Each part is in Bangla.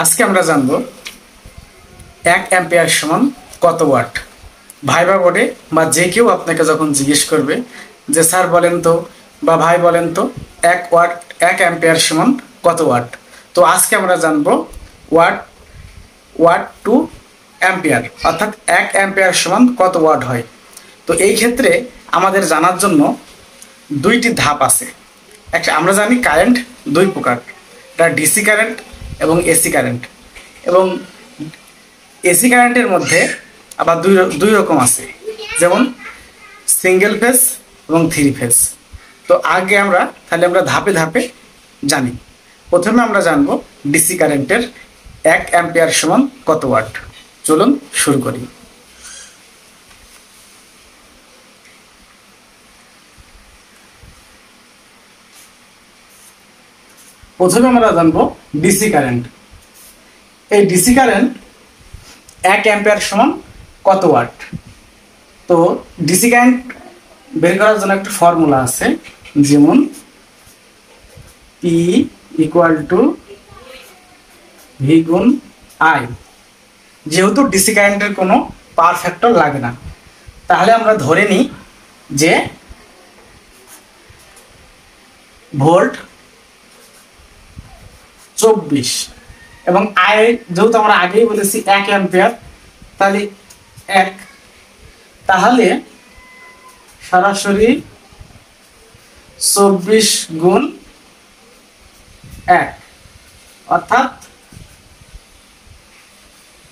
আজকে আমরা জানব 1 অ্যাম্পিয়ার সমান কত ওয়াট। ভাইবা বোর্ডে বা যে কেউ আপনাকে যখন জিজ্ঞেস করবে যে স্যার বলেন তো বা ভাই বলেন তো 1 অ্যাম্পিয়ার সমান কত ওয়াট। তো আজকে আমরা জানব ওয়াট ওয়াট টু অ্যাম্পিয়ার, অর্থাৎ 1 অ্যাম্পিয়ার সমান কত ওয়াট হয়। তো এই ক্ষেত্রে আমাদের জানার জন্য দুইটি ধাপ আছে। একটা আমরা জানি কারেন্ট দুই প্রকার, এটা ডিসি কারেন্ট এবং এসি কারেন্ট। এবং এসি কারেন্টের মধ্যে আবার দুই রকম আছে, যেমন সিঙ্গেল ফেজ এবং থ্রি ফেজ। তো আগে আমরা ধাপে ধাপে জানি। প্রথমে আমরা জানব ডিসি কারেন্টের 1 অ্যাম্পিয়ার সমান কত ওয়াট। চলুন শুরু করি। প্রথমে আমরা জানবো ডিসি কারেন্ট। এই ডিসি কারেন্ট 1 অ্যাম্পিয়ার সমান কত ওয়াট। তো ডিসি কারেন্ট বের করার জন্য একটা ফর্মুলা আছে, যেমন পি ইকুয়াল টু ভি গুণ আই। যেহেতু ডিসি কারেন্টের কোনো পাওয়ার ফ্যাক্টর লাগে না, তাহলে আমরা ধরে নিই যে ভোল্ট 24 এবং আই যেহেতু আমরা আগেই বলেছি 1 অ্যাম্পিয়ার, তাহলে 1, তাহলে সরাসরি 24 গুণ 1 অর্থাৎ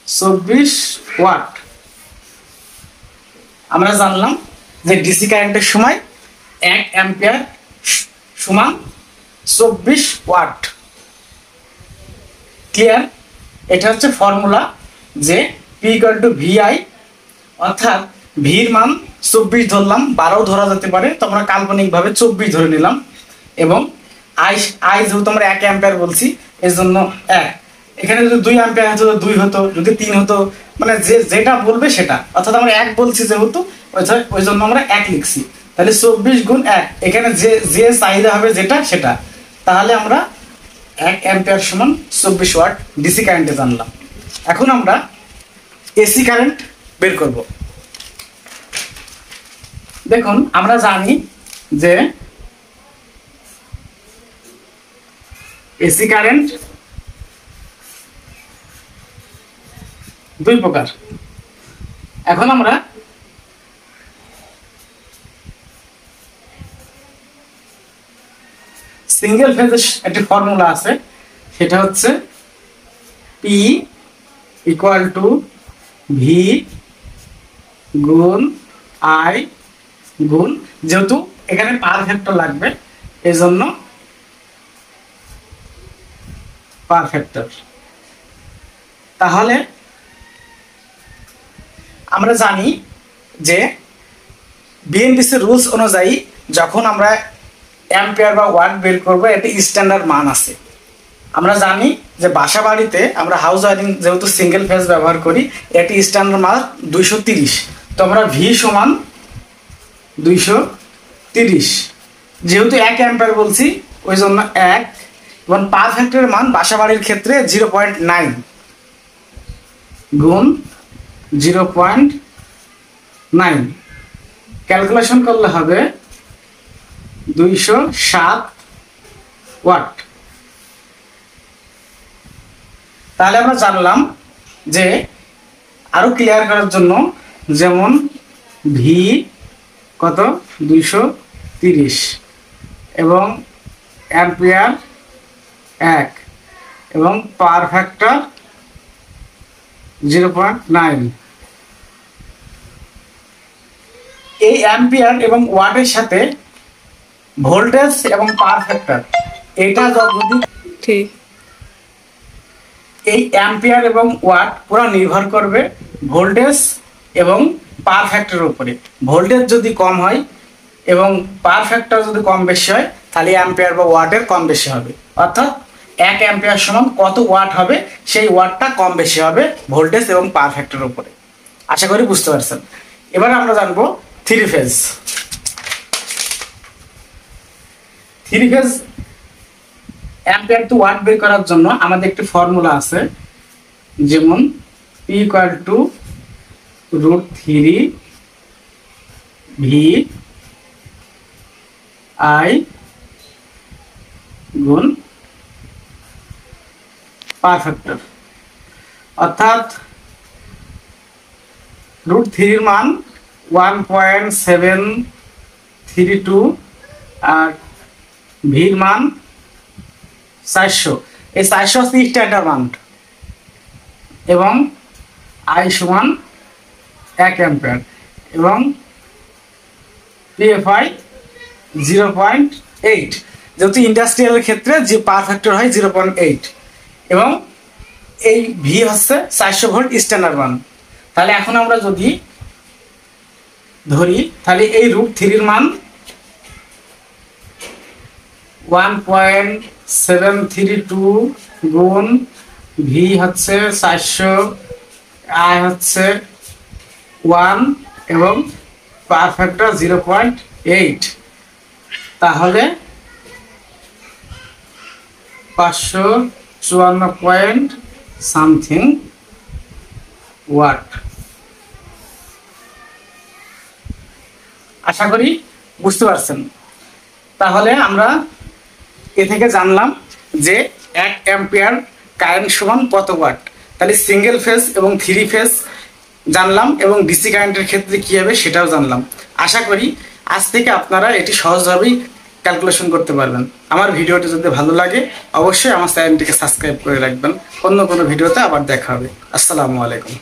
24 ওয়াট। আমরা জানলাম যে ডিসি কারেন্টের সময় 1 অ্যাম্পিয়ার সমান 24 ওয়াট। ক্লিয়ার? এটা হচ্ছে ফর্মুলা, যে পি ইকুয়াল টু ভিআই, অর্থাৎ ভির মান 24 ধরলাম, 12 ধরা যেতে পারে, তো আমরা কাল্পনিকভাবে 24 ধরে নিলাম। এবং আই যেহেতু আমরা 1 অ্যাম্পিয়ার বলছি, এর জন্য 1। এখানে যদি 2 অ্যাম্পিয়ার হতো 2 হতো, যদি 3 হতো, মানে যেটা বলবে সেটা, অর্থাৎ আমরা 1 বলছি যেহেতু ওই জন্য আমরা 1 লিখছি। তাহলে 24 গুণ 1, এখানে যে চাহিদা হবে যেটা সেটা। তাহলে আমরা 1 অ্যাম্পিয়ার সমান 24 ওয়াট ডিসি কারেন্টে জানলাম। এখন আমরা এসি কারেন্ট বের করব। দেখুন, আমরা জানি যে এসি কারেন্ট দুই প্রকার। এখন আমরা সিঙ্গেল ফেজের একটি ফর্মুলা আছে, সেটা হচ্ছে পি ইকুয়াল টু ভি গুণ আই গুণ, যেহেতু এখানে পাওয়ার ফ্যাক্টর লাগবে এই জন্য পাওয়ার ফ্যাক্টর। তাহলে আমরা জানি যে বিএনডিসি রুলস অনুযায়ী যখন আমরা অ্যাম্পিয়ার বা ওয়াট বের করবো, এটি স্ট্যান্ডার্ড মান আছে। আমরা জানি যে বাসা বাড়িতে আমরা হাউস ওয়ারিং যেহেতু সিঙ্গেল ফেজ ব্যবহার করি, এটি স্ট্যান্ডার্ড মান 230। তো আমরা ভি সমান 230, যেহেতু 1 অ্যাম্পিয়ার বলছি ওই জন্য 1, এবং পাওয়ার ফ্যাক্টরের মান বাসা বাড়ির ক্ষেত্রে 0.9 গুণ 0.9, ক্যালকুলেশন করলে হবে 207 ওয়াট। তাহলে আমরা জানলাম যে আরো ক্লিয়ার করার জন্য, যেমন ভি কত 230 এবং অ্যাম্পিয়ার 1 এবং পাওয়ার ফ্যাক্টর 0.9। এই অ্যাম্পিয়ার এবং ওয়াটের সাথে ভোল্টেজ এবং পাওয়ার ফ্যাক্টর, এটা যদি ঠিক, এই অ্যাম্পিয়ার এবং ওয়াট পুরো নির্ভর করবে ভোল্টেজ এবং পাওয়ার ফ্যাক্টরের উপরে। ভোল্টেজ যদি কম হয় এবং পাওয়ার ফ্যাক্টর যদি কম বেশি হয়, তাহলে অ্যাম্পিয়ার বা ওয়াটের কম বেশি হবে। অর্থাৎ 1 অ্যাম্পিয়ার সমান কত ওয়াট হবে, সেই ওয়াটটা কম বেশি হবে ভোল্টেজ এবং পাওয়ার ফ্যাক্টরের উপরে। আশা করি বুঝতে পারছেন। এবার আমরা জানবো three phase. Three phase ampere to watt বের করার জন্য আমাদের একটি ফর্মুলা আছে, যেমন P equal to √3 V I গুণ পাওয়ার ফ্যাক্টর, অর্থাৎ √3 এর মান 1.732 আর ভির মান 400। এই 400 হচ্ছে স্ট্যান্ডার্ড মান এবং আই সমান 1 অ্যাম্পিয়ার এবং পিএফআই 0.8, যেহেতু ইন্ডাস্ট্রিয়ালের ক্ষেত্রে যে পাওয়ার ফ্যাক্টর হয় 0.8 এবং এই ভি হচ্ছে 400 ভোল্ট স্ট্যান্ডার্ড মান। তাহলে এখন আমরা যদি ধরি, তাহলে এই √3 এর মান 1.732 গুণ ভি হচ্ছে 400, আই হচ্ছে 1 এবং পাওয়ার ফ্যাক্টর 0.8, তাহলে 554 পয়েন্ট সামথিং ওয়াট। আশা করি বুঝতে পারছেন। তাহলে আমরা এ থেকে জানলাম যে 1 অ্যাম্পিয়ার কারেন্ট সমান কত ওয়াট। তাহলে সিঙ্গেল ফেজ এবং 3 ফেজ জানলাম এবং ডিসি কারেন্টের ক্ষেত্রে কী হবে সেটাও জানলাম। আশা করি আজ থেকে আপনারা এটি সহজভাবেই ক্যালকুলেশন করতে পারবেন। আমার ভিডিওটি যদি ভালো লাগে অবশ্যই আমার চ্যানেলটিকে সাবস্ক্রাইব করে রাখবেন। অন্য কোনো ভিডিওতে আবার দেখা হবে। আসসালামু আলাইকুম।